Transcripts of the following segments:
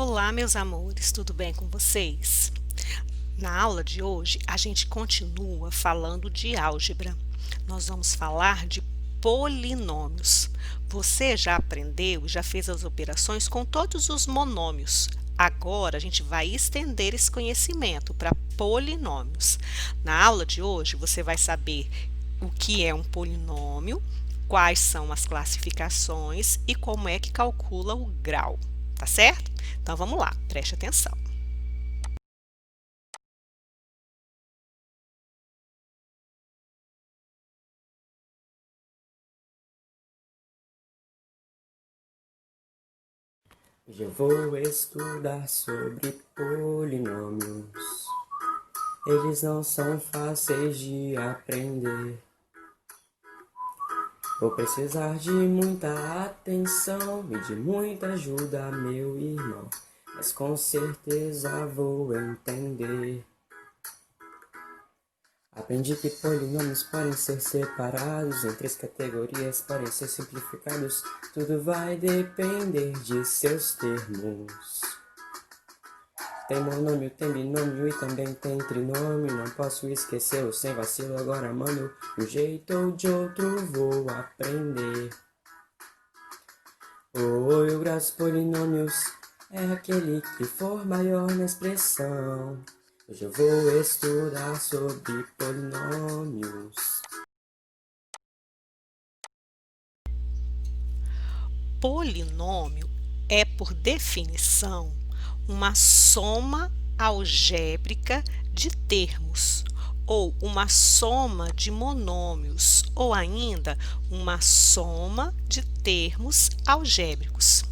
Olá, meus amores, tudo bem com vocês? Na aula de hoje, a gente continua falando de álgebra. Nós vamos falar de polinômios. Você já aprendeu e já fez as operações com todos os monômios. Agora, a gente vai estender esse conhecimento para polinômios. Na aula de hoje, você vai saber o que é um polinômio, quais são as classificações e como é que calcula o grau, tá certo? Então vamos lá, preste atenção. Hoje eu vou estudar sobre polinômios. Eles não são fáceis de aprender. Vou precisar de muita atenção e de muita ajuda, meu irmão. Mas com certeza vou entender. Aprendi que polinômios podem ser separados em 3 categorias, podem ser simplificados. Tudo vai depender de seus termos. Tem monômio, tem binômio e também tem trinômio. Não posso esquecê-lo sem vacilo, agora mano. De um jeito ou de outro vou aprender. O grau dos polinômios é aquele que for maior na expressão. Hoje eu vou estudar sobre polinômios. Polinômio é, por definição, uma soma algébrica de termos, ou uma soma de monômios, ou ainda uma soma de termos algébricos.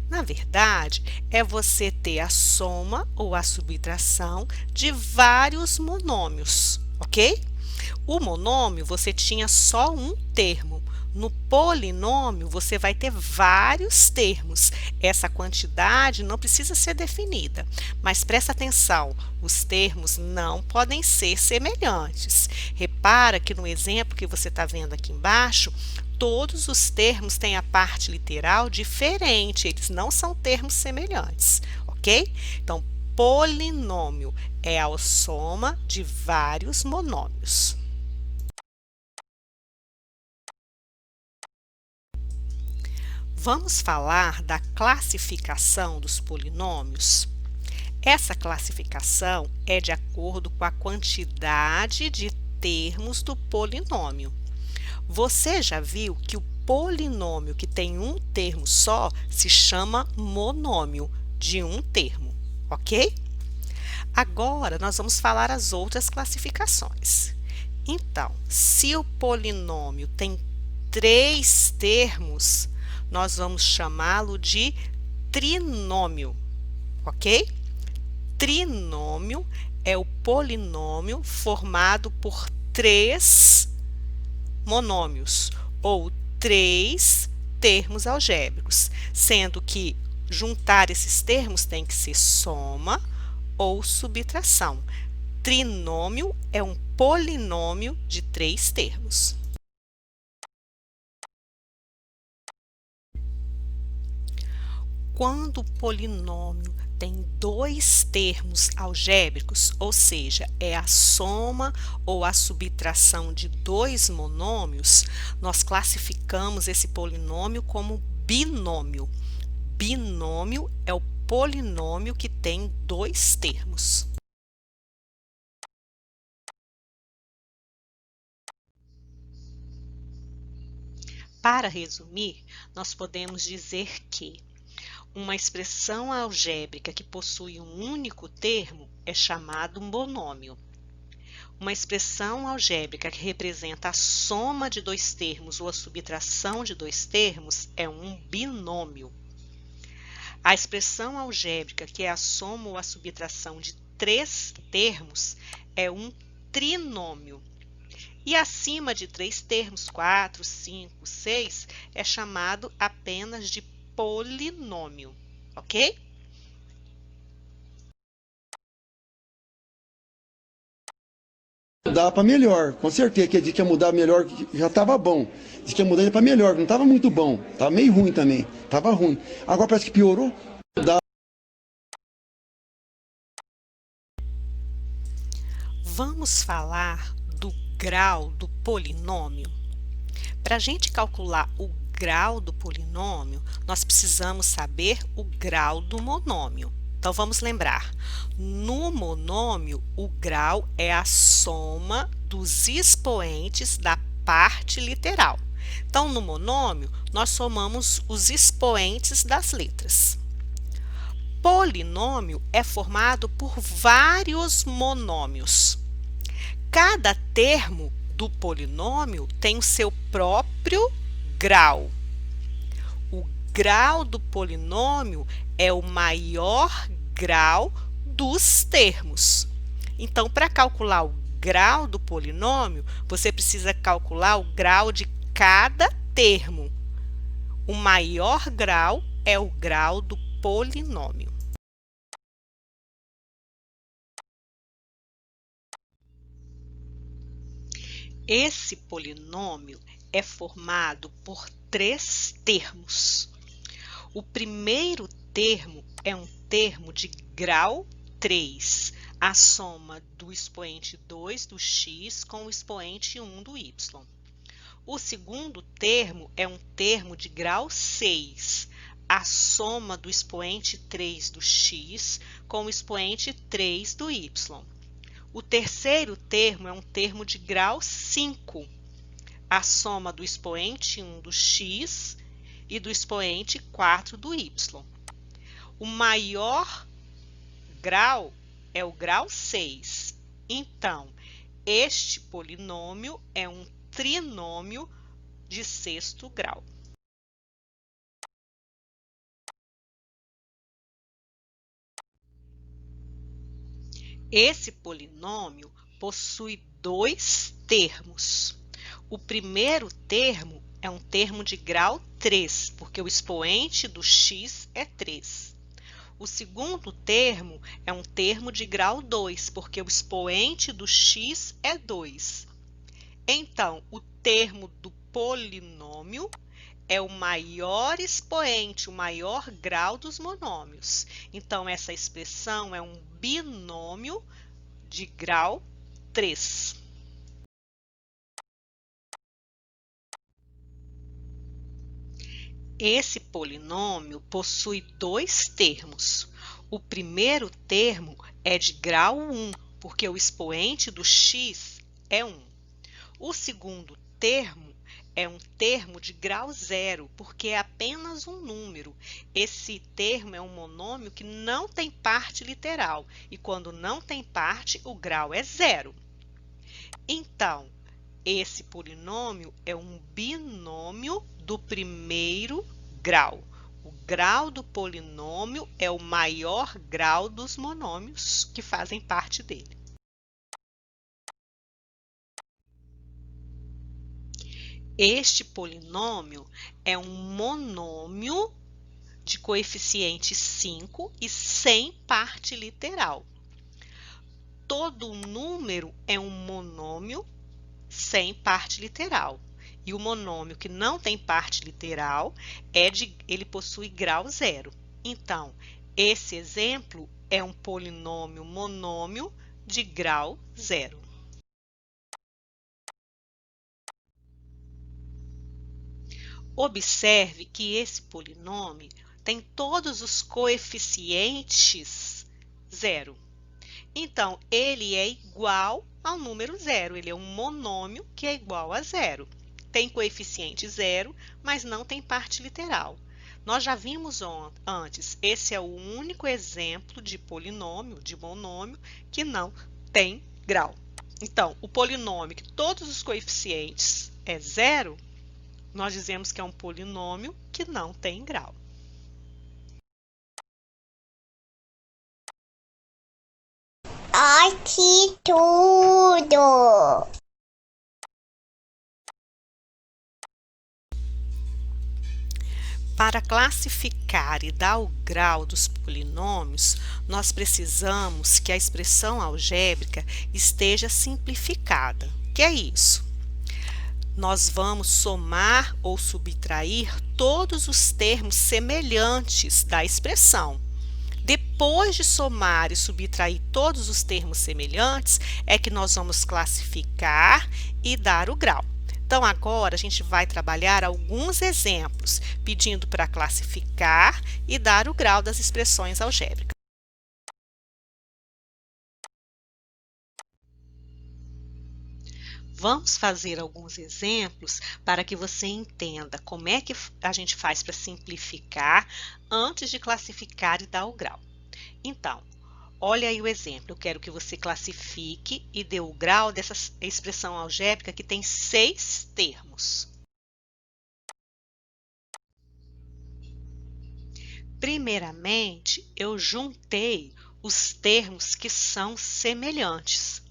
Na verdade, é você ter a soma ou a subtração de vários monômios, ok? O monômio você tinha só um termo. No polinômio, você vai ter vários termos. Essa quantidade não precisa ser definida, mas presta atenção, os termos não podem ser semelhantes. Repara que no exemplo que você está vendo aqui embaixo, todos os termos têm a parte literal diferente, eles não são termos semelhantes, ok? Então, polinômio é a soma de vários monômios. Vamos falar da classificação dos polinômios? Essa classificação é de acordo com a quantidade de termos do polinômio. Você já viu que o polinômio que tem um termo só se chama monômio, de um termo, ok? Agora, nós vamos falar as outras classificações. Então, se o polinômio tem 3 termos, nós vamos chamá-lo de trinômio, ok? Trinômio é o polinômio formado por 3 monômios, ou 3 termos algébricos, sendo que juntar esses termos tem que ser soma ou subtração. Trinômio é um polinômio de 3 termos. Quando o polinômio tem 2 termos algébricos, ou seja, é a soma ou a subtração de 2 monômios, nós classificamos esse polinômio como binômio. Binômio é o polinômio que tem 2 termos. Para resumir, nós podemos dizer que uma expressão algébrica que possui um único termo é chamado monômio. Uma expressão algébrica que representa a soma de 2 termos ou a subtração de 2 termos é um binômio. A expressão algébrica que é a soma ou a subtração de 3 termos é um trinômio. E acima de 3 termos, 4, 5, 6, é chamado apenas de polinômio, ok? Mudar para melhor, com certeza que ia mudar melhor, já estava bom. Diz que ia mudar para melhor, não estava muito bom, estava meio ruim também, estava ruim. Agora parece que piorou. Vamos falar do grau do polinômio. Para a gente calcular o grau do polinômio, nós precisamos saber o grau do monômio. Então, vamos lembrar, no monômio, o grau é a soma dos expoentes da parte literal. Então, no monômio, nós somamos os expoentes das letras. Polinômio é formado por vários monômios. Cada termo do polinômio tem o seu próprio grau. O grau do polinômio é o maior grau dos termos. Então, para calcular o grau do polinômio, você precisa calcular o grau de cada termo. O maior grau é o grau do polinômio. Esse polinômio é formado por 3 termos. O primeiro termo é um termo de grau 3, a soma do expoente 2 do x com o expoente 1 do y. O segundo termo é um termo de grau 6, a soma do expoente 3 do x com o expoente 3 do y. O terceiro termo é um termo de grau 5, a soma do expoente 1 do x e do expoente 4 do y. O maior grau é o grau 6. Então, este polinômio é um trinômio de 6º grau. Esse polinômio possui 2 termos. O primeiro termo é um termo de grau 3, porque o expoente do x é 3. O segundo termo é um termo de grau 2, porque o expoente do x é 2. Então, o termo do polinômio é o maior expoente, o maior grau dos monômios. Então, essa expressão é um binômio de grau 3. Esse polinômio possui 2 termos. O primeiro termo é de grau 1, porque o expoente do x é 1. O segundo termo é um termo de grau 0, porque é apenas um número. Esse termo é um monômio que não tem parte literal, e quando não tem parte, o grau é 0. Então, esse polinômio é um binômio do primeiro grau. O grau do polinômio é o maior grau dos monômios que fazem parte dele. Este polinômio é um monômio de coeficiente 5 e sem parte literal. Todo número é um monômio sem parte literal. E o monômio que não tem parte literal, ele possui grau 0. Então, esse exemplo é um polinômio monômio de grau 0. Observe que esse polinômio tem todos os coeficientes 0. Então, ele é igual ao número 0. Ele é um monômio que é igual a 0. Tem coeficiente 0, mas não tem parte literal. Nós já vimos antes, esse é o único exemplo de polinômio, de monômio, que não tem grau. Então, o polinômio que todos os coeficientes é 0, nós dizemos que é um polinômio que não tem grau. Ai, que tudo! Para classificar e dar o grau dos polinômios, nós precisamos que a expressão algébrica esteja simplificada. Que é isso? Nós vamos somar ou subtrair todos os termos semelhantes da expressão. Depois de somar e subtrair todos os termos semelhantes, é que nós vamos classificar e dar o grau. Então, agora a gente vai trabalhar alguns exemplos, pedindo para classificar e dar o grau das expressões algébricas. Vamos fazer alguns exemplos para que você entenda como é que a gente faz para simplificar antes de classificar e dar o grau. Então, olha aí o exemplo. Eu quero que você classifique e dê o grau dessa expressão algébrica que tem 6 termos. Primeiramente, eu juntei os termos que são semelhantes.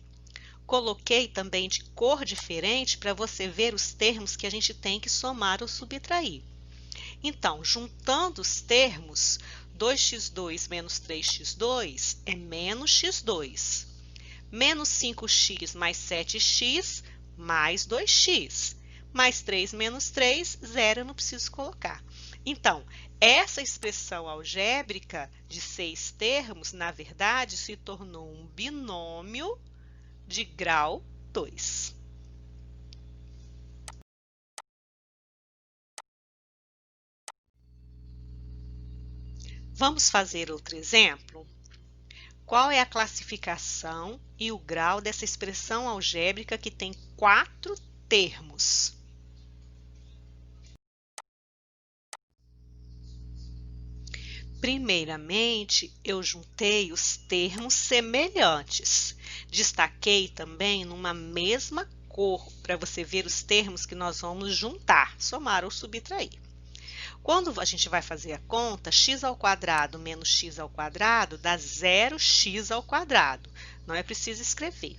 Coloquei também de cor diferente para você ver os termos que a gente tem que somar ou subtrair. Então, juntando os termos, 2x2 menos 3x2 é menos x2. Menos 5x mais 7x mais 2x. Mais 3 menos 3, 0, eu não preciso colocar. Então, essa expressão algébrica de 6 termos, na verdade, se tornou um binômio de grau 2. Vamos fazer outro exemplo? Qual é a classificação e o grau dessa expressão algébrica que tem 4 termos? Primeiramente, eu juntei os termos semelhantes. Destaquei também numa mesma cor, para você ver os termos que nós vamos juntar, somar ou subtrair. Quando a gente vai fazer a conta, x ao quadrado menos x ao quadrado dá 0x ao quadrado. Não é preciso escrever.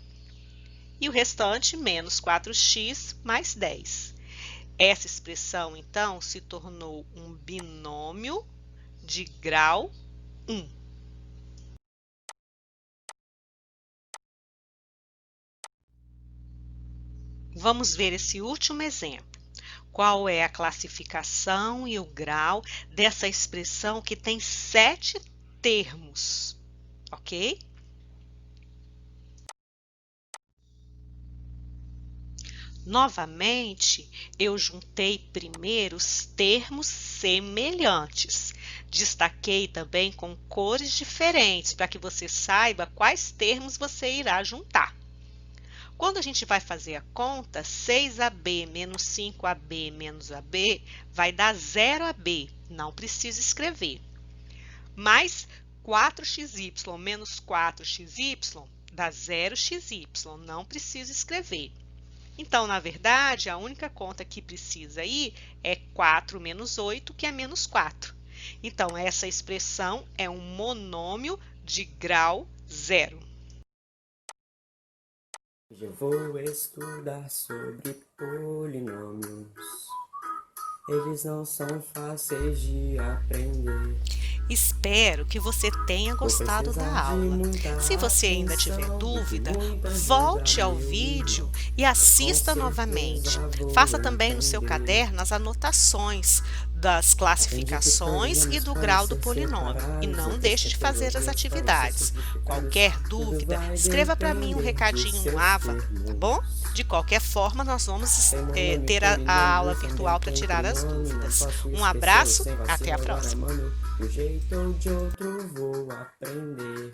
E o restante, menos 4x mais 10. Essa expressão, então, se tornou um binômio de grau 1. Vamos ver esse último exemplo. Qual é a classificação e o grau dessa expressão que tem 7 termos, ok? Novamente, eu juntei primeiro os termos semelhantes. Destaquei também com cores diferentes, para que você saiba quais termos você irá juntar. Quando a gente vai fazer a conta, 6AB menos 5AB menos AB vai dar 0AB, não precisa escrever. Mais 4xy menos 4xy dá 0xy, não precisa escrever. Então, na verdade, a única conta que precisa aí é 4 menos 8, que é menos 4. Então, essa expressão é um monômio de grau 0. Hoje eu vou estudar sobre polinômios. Eles não são fáceis de aprender. Espero que você tenha gostado da aula. Se você ainda tiver dúvida, volte ao vídeo e assista novamente. Faça também no seu caderno as anotações das classificações e do grau do polinômio. E não deixe de fazer as atividades. Qualquer dúvida, escreva para mim um recadinho no AVA, tá bom? De qualquer forma, nós vamos ter a aula virtual para tirar as dúvidas. Um abraço, até a próxima! De um jeito ou de outro vou aprender.